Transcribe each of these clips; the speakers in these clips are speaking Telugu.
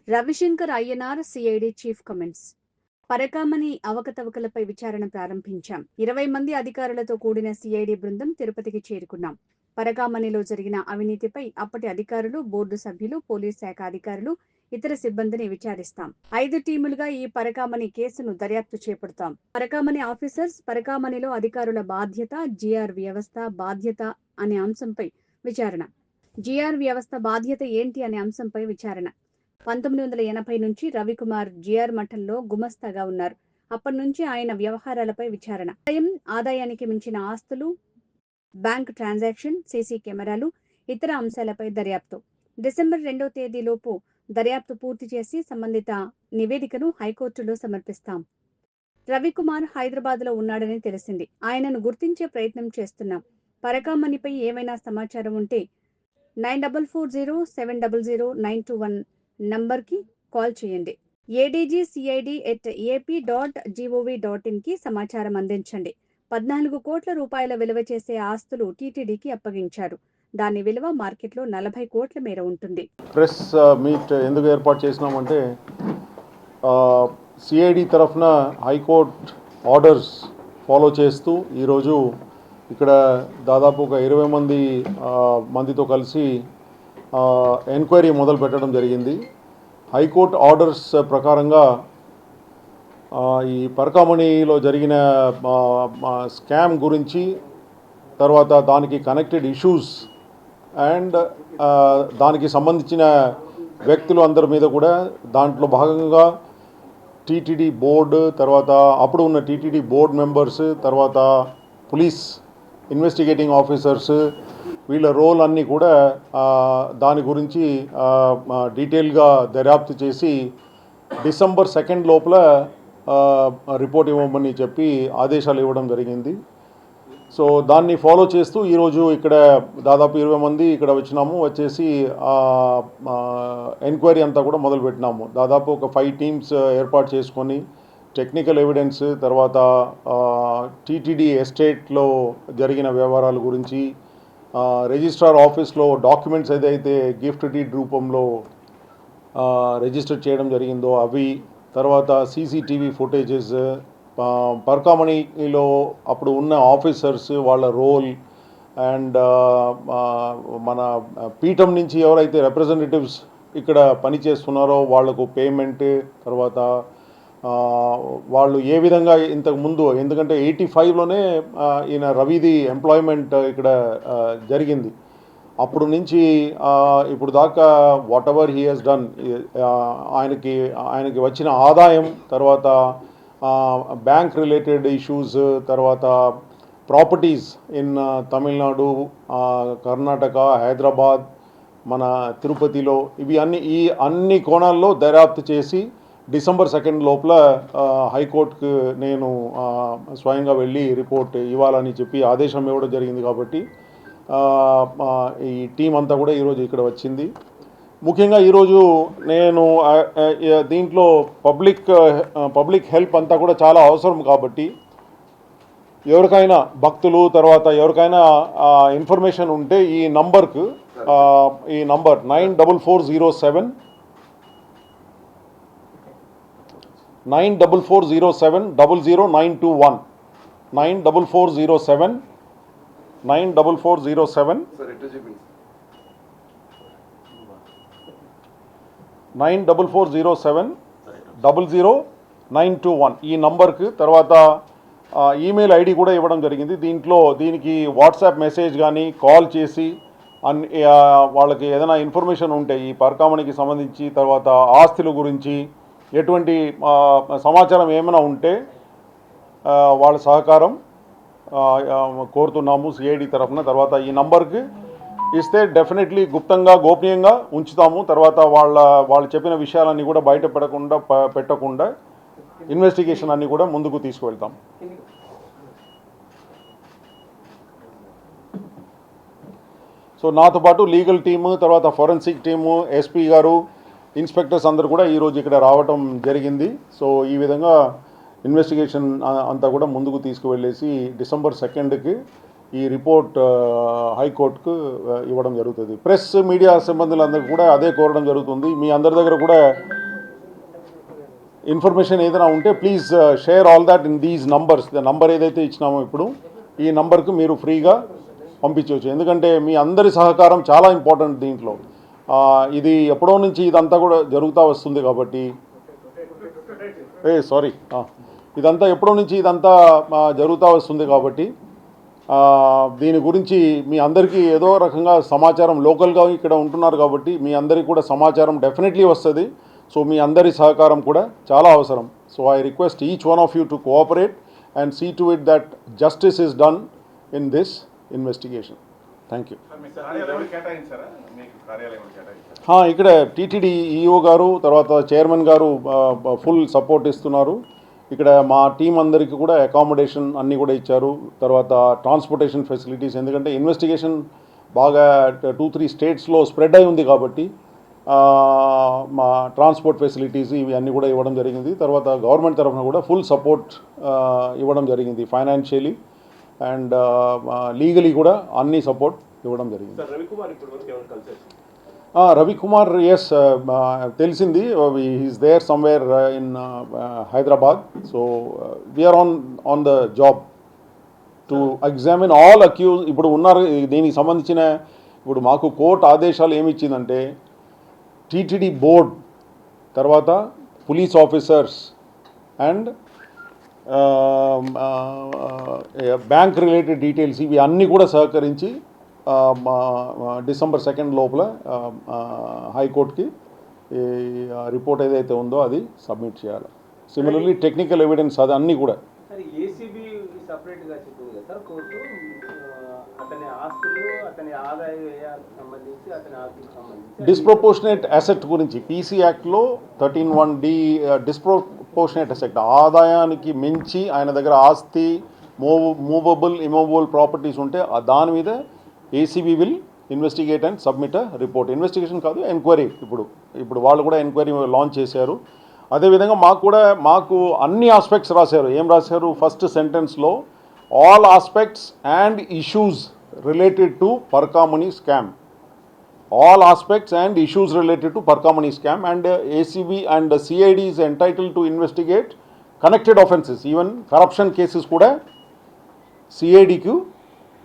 Ravishankar Ayyanar CID chief comments. Parakamani అవకతవకలపై విచారణ ప్రారంభించాం. 20 మంది అధికారులతో కూడిన సిఐడి బృందం తిరుపతికి చేరుకున్నాం. పరకామణిలో జరిగిన అవినీతిపై అప్పటి అధికారులు, బోర్డు సభ్యులు, పోలీస్ శాఖ అధికారులు, ఇతర సిబ్బందిని విచారిస్తాం. 5 టీములుగా ఈ పరకామణి కేసును దర్యాప్తు చేపడతాం. పరకామణి ఆఫీసర్స్, పరకామణిలో అధికారుల బాధ్యత, జిఆర్ వ్యవస్థ బాధ్యత అనే అంశంపై విచారణ. జిఆర్ వ్యవస్థ బాధ్యత ఏంటి అనే అంశంపై విచారణ. 1980 నుంచి రవికుమార్ జిఆర్ మఠంలో గుమస్తాగా ఉన్నారు. అప్పటి నుంచి ఆయన వ్యవహారాలపై విచారణ. ఆదాయానికి మించిన ఆస్తులు, బ్యాంక్ ట్రాన్సాక్షన్, సీసీ కెమెరాలు, ఇతర అంశాలపై దర్యాప్తు. డిసెంబర్ 2వ తేదీలోపు దర్యాప్తు పూర్తి చేసి సంబంధిత నివేదికను హైకోర్టులో సమర్పిస్తాం. రవికుమార్ హైదరాబాద్లో ఉన్నాడని తెలిసింది. ఆయనను గుర్తించే ప్రయత్నం చేస్తున్నాం. పరకామణిపై ఏమైనా సమాచారం ఉంటే 9440700921 నంబర్కి కాల్ చేయండి. adgcid@ap.gov.in కి సమాచారం అందించండి. 14 కోట్ల రూపాయల విలువ చేసే ఆస్తులు టీటీడీకి అప్పగించారు. దాని విలువ మార్కెట్లో 40 కోట్ల మేర ఉంటుంది. ప్రెస్ మీట్ ఎందుకు ఏర్పాటు చేసినామంటే సిఐడి తరఫున హైకోర్టు ఆర్డర్స్ ఫాలో చేస్తూ ఈరోజు ఇక్కడ దాదాపు ఒక 20 మందితో కలిసి ఎంక్వైరీ మొదలు పెట్టడం జరిగింది. హైకోర్టు ఆర్డర్స్ ప్రకారంగా ఈ పరకామణిలో జరిగిన స్కామ్ గురించి, తర్వాత దానికి కనెక్టెడ్ ఇష్యూస్ అండ్ దానికి సంబంధించిన వ్యక్తులు అందరి మీద కూడా దాంట్లో భాగంగా టీటీడీ బోర్డు, తర్వాత అప్పుడు ఉన్న టీటీడీ బోర్డు మెంబర్స్, తర్వాత పోలీస్ ఇన్వెస్టిగేటింగ్ ఆఫీసర్స్, వీళ్ళ రోల్ అన్నీ కూడా దాని గురించి డీటెయిల్గా దర్యాప్తు చేసి డిసెంబర్ 2 లోపల రిపోర్ట్ ఇవ్వమని చెప్పి ఆదేశాలు ఇవ్వడం జరిగింది. సో దాన్ని ఫాలో చేస్తూ ఈరోజు ఇక్కడ దాదాపు 20 మంది ఇక్కడ వచ్చేసి ఎంక్వైరీ అంతా కూడా మొదలుపెట్టినాము. దాదాపు ఒక 5 టీమ్స్ ఏర్పాటు చేసుకొని టెక్నికల్ ఎవిడెన్స్, తర్వాత టీటీడీ ఎస్టేట్లో జరిగిన వ్యవహారాల గురించి, రిజిస్ట్రార్ ఆఫీస్లో డాక్యుమెంట్స్ ఏదైతే గిఫ్ట్ డీడ్ రూపంలో రిజిస్టర్ చేయడం జరిగిందో అవి, తర్వాత సీసీటీవీ ఫుటేజెస్, పరకామణిలో అప్పుడు ఉన్న ఆఫీసర్స్ వాళ్ళ రోల్ అండ్ మన పీఠం నుంచి ఎవరైతే రిప్రజెంటేటివ్స్ ఇక్కడ పనిచేస్తున్నారో వాళ్లకు పేమెంట్, తర్వాత వాళ్ళు ఏ విధంగా ఇంతకు ముందు, ఎందుకంటే 85లోనే ఈయన రవిది ఎంప్లాయ్మెంట్ ఇక్కడ జరిగింది. అప్పుడు నుంచి ఇప్పుడు దాకా whatever he has done, ఆయనకి వచ్చిన ఆదాయం, తర్వాత బ్యాంక్ రిలేటెడ్ ఇష్యూస్, తర్వాత ప్రాపర్టీస్ ఇన్ తమిళనాడు, కర్ణాటక, హైదరాబాద్, మన తిరుపతిలో, ఇవి అన్ని కోణాల్లో దర్యాప్తు చేసి డిసెంబర్ 2 లోపల హైకోర్టుకు నేను స్వయంగా వెళ్ళి రిపోర్ట్ ఇవ్వాలని చెప్పి ఆదేశం ఇవ్వడం జరిగింది. కాబట్టి ఈ టీం అంతా కూడా ఈరోజు ఇక్కడ వచ్చింది. ముఖ్యంగా ఈరోజు నేను దీంట్లో పబ్లిక్ హెల్ప్ అంతా కూడా చాలా అవసరం. కాబట్టి ఎవరికైనా భక్తులు, తర్వాత ఎవరికైనా ఇన్ఫర్మేషన్ ఉంటే ఈ నంబర్ 9440700921 9440700921 ఈ నంబర్కి, తర్వాత ఈమెయిల్ ఐడి కూడా ఇవ్వడం జరిగింది. దీనికి వాట్సాప్ మెసేజ్ కానీ కాల్ చేసి వాళ్ళకి ఏదైనా ఇన్ఫర్మేషన్ ఉంటే ఈ పరకామణికి సంబంధించి, తర్వాత ఆస్తుల గురించి ఎటువంటి సమాచారం ఏమైనా ఉంటే వాళ్ళ సహకారం కోరుతున్నాము సిఐడి తరఫున. తర్వాత ఈ నంబర్కి ఇస్తే డెఫినెట్లీ గుప్తంగా, గోప్యంగా ఉంచుతాము. తర్వాత వాళ్ళు చెప్పిన విషయాలన్నీ కూడా బయట పెట్టకుండా ఇన్వెస్టిగేషన్ అన్నీ కూడా ముందుకు తీసుకువెళ్తాం. సో నాతో పాటు లీగల్ టీము, తర్వాత ఫోరెన్సిక్ టీము, ఎస్పీ గారు, ఇన్స్పెక్టర్స్ అందరూ కూడా ఈరోజు ఇక్కడ రావటం జరిగింది. సో ఈ విధంగా ఇన్వెస్టిగేషన్ అంతా కూడా ముందుకు తీసుకువెళ్ళేసి డిసెంబర్ 2కి ఈ రిపోర్ట్ హైకోర్టుకు ఇవ్వడం జరుగుతుంది. ప్రెస్ మీడియా సంబంధులందరికీ కూడా అదే కోరడం జరుగుతుంది. మీ అందరి దగ్గర కూడా ఇన్ఫర్మేషన్ ఏదైనా ఉంటే please share all that in these numbers. Number ఏదైతే ఇచ్చినామో ఇప్పుడు ఈ నంబర్కు మీరు ఫ్రీగా పంపించవచ్చు. ఎందుకంటే మీ అందరి సహకారం చాలా ఇంపార్టెంట్ దీంట్లో. ఇది ఎప్పుడో నుంచి ఇదంతా కూడా జరుగుతూ వస్తుంది కాబట్టి ఇదంతా ఎప్పుడో నుంచి ఇదంతా జరుగుతూ వస్తుంది కాబట్టి దీని గురించి మీ అందరికీ ఏదో రకంగా సమాచారం లోకల్గా ఇక్కడ ఉంటున్నారు కాబట్టి మీ అందరికీ కూడా సమాచారం డెఫినెట్లీ వస్తుంది. సో మీ అందరి సహకారం కూడా చాలా అవసరం. So I request each one of you to cooperate and see to it that justice is done in this investigation. Thank you. ఇక్కడ టీటీడీ ఈఓ గారు తర్వాత చైర్మన్ గారు ఫుల్ సపోర్ట్ ఇస్తున్నారు. ఇక్కడ మా టీం అందరికీ కూడా అకామిడేషన్ అన్నీ కూడా ఇచ్చారు. తర్వాత ట్రాన్స్పోర్టేషన్ ఫెసిలిటీస్, ఎందుకంటే ఇన్వెస్టిగేషన్ బాగా 2-3 స్టేట్స్లో స్ప్రెడ్ అయి ఉంది కాబట్టి మా ట్రాన్స్పోర్ట్ ఫెసిలిటీస్ ఇవి అన్నీ కూడా ఇవ్వడం జరిగింది. తర్వాత గవర్నమెంట్ తరఫున కూడా ఫుల్ సపోర్ట్ ఇవ్వడం జరిగింది, ఫైనాన్షియలీ అండ్ లీగలీ కూడా అన్ని సపోర్ట్ ఇవ్వడం జరిగింది. రవికుమార్ ఎస్ తెలిసింది, is there somewhere in Hyderabad. So we are on the job to examine all accused. ఇప్పుడు ఉన్నారు దీనికి సంబంధించిన ఇప్పుడు మాకు కోర్టు ఆదేశాలు ఏమి ఇచ్చిందంటే టీటీడీ బోర్డ్ తర్వాత police officers and bank related details ఇవి అన్నీ కూడా సహకరించి December 2 లోపల హైకోర్టుకి ఈ రిపోర్ట్ ఏదైతే ఉందో అది సబ్మిట్ చేయాలి. సిమిలర్లీ టెక్నికల్ ఎవిడెన్స్ అది అన్నీ కూడా డిస్ప్రపోర్షనేట్ అసెట్ గురించి పీసీ యాక్ట్లో 13(1)D డిస్ప్రపోర్షనేట్ అసెట్, ఆదాయానికి మించి ఆయన దగ్గర ఆస్తి మూవబుల్ ఇమూవబుల్ ప్రాపర్టీస్ ఉంటే దాని మీద ACB will investigate and submit a report. Investigation కాదు, ఎంక్వైరీ. ఇప్పుడు వాళ్ళు కూడా ఎంక్వైరీ లాంచ్ చేశారు. అదేవిధంగా మాకు అన్ని ఆస్పెక్ట్స్ రాశారు. ఏం రాశారు? ఫస్ట్ సెంటెన్స్లో all aspects and issues related to Parakamani scam, all aspects and issues related to Parkamani scam, and ACB and CID is entitled to investigate connected offences. Even corruption cases kuda CID ku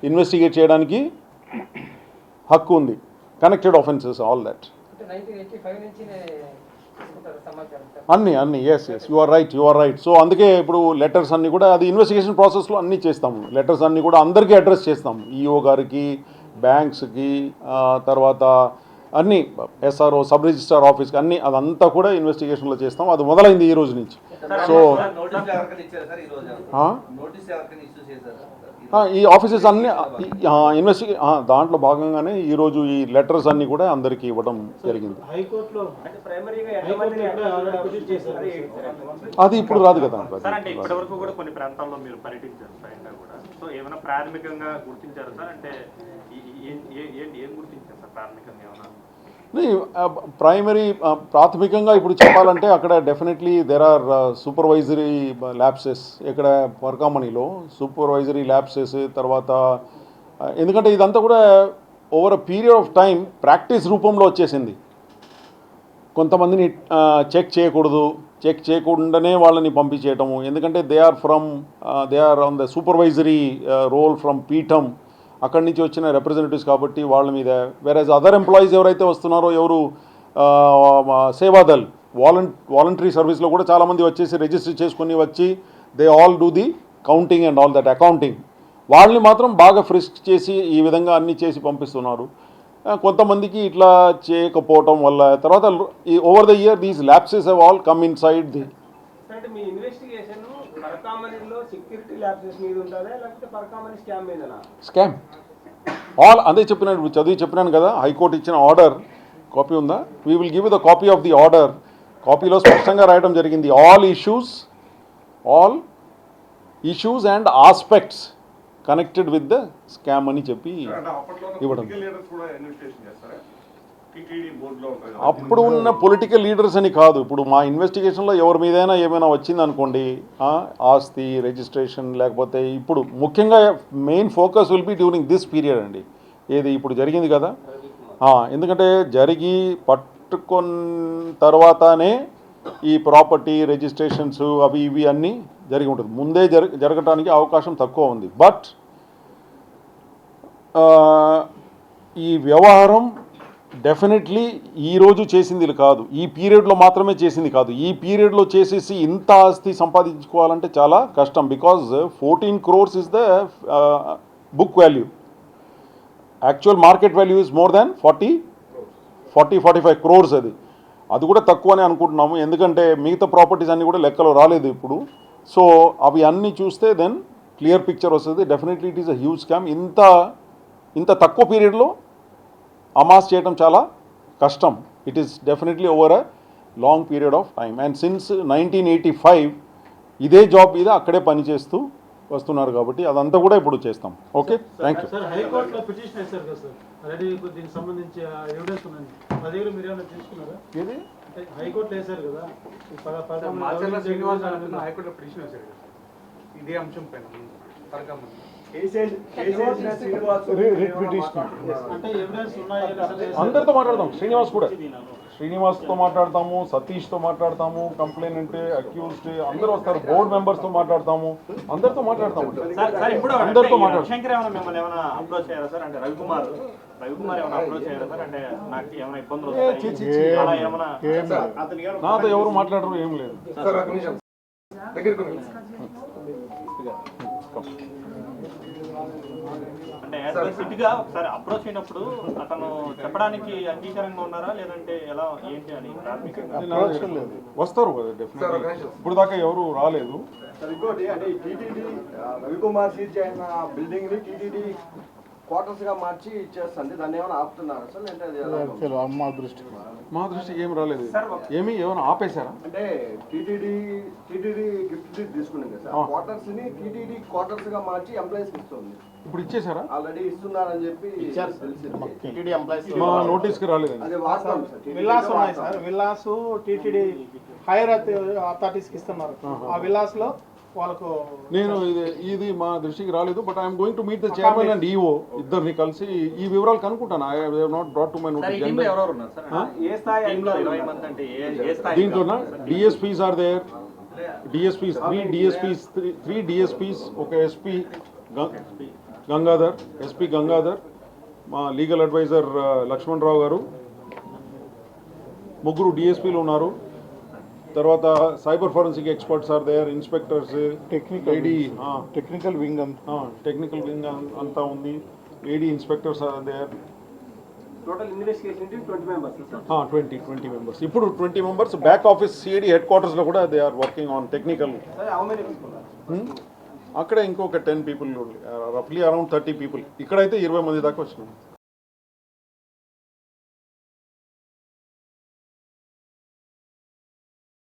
investigate cheyడానికి హక్కు ఉంది. Connected offences, all that. 1985 నుంచి అన్ని S U R right. So అందుకే ఇప్పుడు లెటర్స్ అన్నీ కూడా అది ఇన్వెస్టిగేషన్ ప్రాసెస్లో అన్నీ చేస్తాము. లెటర్స్ అన్నీ కూడా అందరికీ అడ్రస్ చేస్తాము, ఈఓ గారికి, బ్యాంక్స్కి, తర్వాత అన్ని ఎస్ఆర్ఓ సబ్ రిజిస్ట్రార్ ఆఫీస్కి అన్ని అదంతా కూడా ఇన్వెస్టిగేషన్లో చేస్తాం. అది మొదలైంది ఈ రోజు నుంచి. సో ఈ ఆఫీసెస్ అన్ని దాంట్లో భాగంగానే ఈరోజు ఈ లెటర్స్ అన్నీ కూడా అందరికీ ఇవ్వడం జరిగింది. అది ఇప్పుడు రాదు కదా. ఇప్పటివరకు కూడా కొన్ని ప్రాంతాల్లో మీరు పర్యటించారు స్వయంగా కూడా. సో ఏమైనా ప్రాథమికంగా గుర్తించారు సార్? అంటే ఏం గుర్తించారు సార్ ప్రాథమికంగా ఏమైనా? ప్రాథమికంగా ఇప్పుడు చెప్పాలంటే అక్కడ definitely there are supervisory lapses. ఇక్కడ పర్కామనీలో సూపర్వైజరీ ల్యాప్సెస్, తర్వాత ఎందుకంటే ఇదంతా కూడా over a period of time practice రూపంలో వచ్చేసింది. కొంతమందిని చెక్ చేయకుండానే వాళ్ళని పంపించేయటము. ఎందుకంటే they are on the supervisory role from పీఠం, అక్కడి నుంచి వచ్చిన రిప్రజెంటేటివ్స్ కాబట్టి వాళ్ళ మీద. వేరేజ్ అదర్ ఎంప్లాయీస్ ఎవరైతే వస్తున్నారో, ఎవరు సేవాదల్ వాలంటరీ సర్వీస్లో కూడా చాలామంది వచ్చేసి రిజిస్టర్ చేసుకుని వచ్చి they all do the counting and all that accounting. వాళ్ళని మాత్రం బాగా ఫ్రిస్క్ చేసి ఈ విధంగా అన్నీ చేసి పంపిస్తున్నారు. కొంతమందికి ఇట్లా చేయకపోవటం వల్ల తర్వాత over the year these lapses have all come inside the. మీ ఇన్వెస్టిగేషన్ పర్కామనీలో సెక్యూరిటీ ల్యాప్సెస్ మీద ఉంటుందా లేకపోతే పర్కామనీ స్కామ్ మీదనా? స్కామ్ ఆల్ అదే చెప్పినాను కదా. హైకోర్టు ఇచ్చిన ఆర్డర్ కాపీ ఉందా? We will give the copy of the order. కాపీలో స్పష్టంగా రాయడం జరిగింది all issues and aspects connected with the scam అని చెప్పి ఇవ్వడం. టీటీడీ బోర్డులో ఉంటారు కదా. అప్పుడు ఉన్న పొలిటికల్ లీడర్స్ అని కాదు, ఇప్పుడు మా ఇన్వెస్టిగేషన్లో ఎవరి మీదైనా ఏమైనా వచ్చిందనుకోండి, ఆస్తి రిజిస్ట్రేషన్ లేకపోతే ఇప్పుడు ముఖ్యంగా main focus will be during this period అండి. ఏది ఇప్పుడు జరిగింది కదా, ఎందుకంటే జరిగి పట్టుకున్న తర్వాతనే ఈ ప్రాపర్టీ రిజిస్ట్రేషన్స్ అవి ఇవి అన్నీ జరిగి ఉంటుంది. ముందే జరగటానికి అవకాశం తక్కువ ఉంది. బట్ ఈ వ్యవహారం డెఫినెట్లీ ఈరోజు చేసింది కాదు, ఈ పీరియడ్లో మాత్రమే చేసింది కాదు. ఈ పీరియడ్లో చేసేసి ఇంత ఆస్తి సంపాదించుకోవాలంటే చాలా కష్టం. Because 14 crores is the book value. Actual market value is more than 45 crores. అది కూడా తక్కువనే అనుకుంటున్నాము, ఎందుకంటే మిగతా ప్రాపర్టీస్ అన్నీ కూడా లెక్కలో రాలేదు ఇప్పుడు. సో అవి అన్నీ చూస్తే దెన్ క్లియర్ పిక్చర్ వస్తుంది. Definitely it is a huge scam. ఇంత తక్కువ పీరియడ్లో అమాస్ చేయడం చాలా కష్టం. It is definitely over a long period of time. And since 1985 ఇదే జాబ్ మీద అక్కడే పనిచేస్తూ వస్తున్నారు కాబట్టి అదంతా కూడా ఇప్పుడు చేస్తాం. Okay, thank you. సార్, హైకోర్టులో పిటిషన్ వేశారు కదా సార్, ఆల్రెడీ దీనికి సంబంధించి ఎవిడెన్స్ ఉందండి. మా దగ్గర మీరు ఏమైనా తీసుకున్నారా? ఏది హైకోర్టులో వేశారు కదా, మాచర్ల శ్రీనివాస్ అంటున్న హైకోర్టులో పిటిషన్ వేశారు కదా ఇదే అంశం పైన పరకామణి. అంటే ఎవిడెన్స్ ఉన్నాయా? అందరితో మాట్లాడదాం. శ్రీనివాస్తో మాట్లాడతాము, సతీష్తో మాట్లాడతాము, కంప్లైనెంట్, అక్యూజ్డ్ అందరూ వస్తారు. బోర్డు మెంబర్స్తో మాట్లాడతాము, అందరితో మాట్లాడతాము. అందరితో మాట్లాడతాం. శంకర్ ఏమైనా మిమ్మల్ని ఏమైనా అప్రోచ్ అయ్యారా సార్? అంటే రవికుమార్ ఏమైనా అప్రోచ్ అయ్యారా సార్? అంటే నాకు ఏమైనా ఇబ్బందులు వస్తాయి అలా ఏమైనా? నాతో ఎవరు మాట్లాడరు, ఏం లేదు. అంటే సిటీగా ఒకసారి అప్రోచ్ అయినప్పుడు అతను చెప్పడానికి అంగీకారంగా ఉన్నారా లేదంటే ఎలా ఏంటి అని ప్రాథమికంగా వస్తారు డెఫినెట్లీ. ఇప్పుడు దాకా ఎవరు రాలేదు. ఇంకోటి అంటే టీటీడీ రవికుమార్ సీజ్ అయిన బిల్డింగ్ ని టీటీడీ క్వార్టర్స్ గా మార్చి ఇచ్చేస్తుంది. దాన్ని ఏమైనా ఆపుతున్నారు సార్? అంటే మా దృష్టికి ఏం రాలేదు. ఏమైనా ఆపేశారా? అంటే టీటీడీ గిఫ్ట్ తీసుకున్నాం కదా సార్, క్వార్టర్స్ ని టీటీడీ క్వార్టర్స్ గా మార్చి ఎంప్లాయీస్ ఇస్తుంది. ఇప్పుడు ఇచ్చేసారా? ఆల్రెడీ ఇస్తున్నారని చెప్పి తెలిసింది. మా నోటీస్కి రాలేదు. అదే వాస్తవం సార్. విల్లాస్ ఉన్నాయి సార్, విల్లాస్ టీటీడీ హైయర్ అథారిటీస్కి ఇస్తున్నారు. ఆ విల్లాస్ లో వాళ్ళకు నేను ఇది మా దృష్టికి రాలేదు. But I'm going to meet the chairman and EO ఇద్దరిని కలిసి ఈ వివరాలు కనుక్కుంటాను. I have not brought to my notice. దీంట్లో DSPs are there. DSPs three DSPs, ఒక ఎస్పీ గంగాధర్, ఎస్పీ గంగాధర్, మా లీగల్ అడ్వైజర్ లక్ష్మణ్ రావు గారు, ముగ్గురు డిఎస్పీలు ఉన్నారు. తర్వాత cyber forensic experts are there, inspectors, technical wing అంతా ఉంది. ఏడీ inspectors are there. Total investigation 20 members. 20 members. ఇప్పుడు 20 members back office CID head క్వార్టర్స్లో కూడా they are working on technical. అక్కడ ఇంకొక 10 people, రఫ్లీ అరౌండ్ 30 people. ఇక్కడైతే 20 మంది దాకా వచ్చినాం.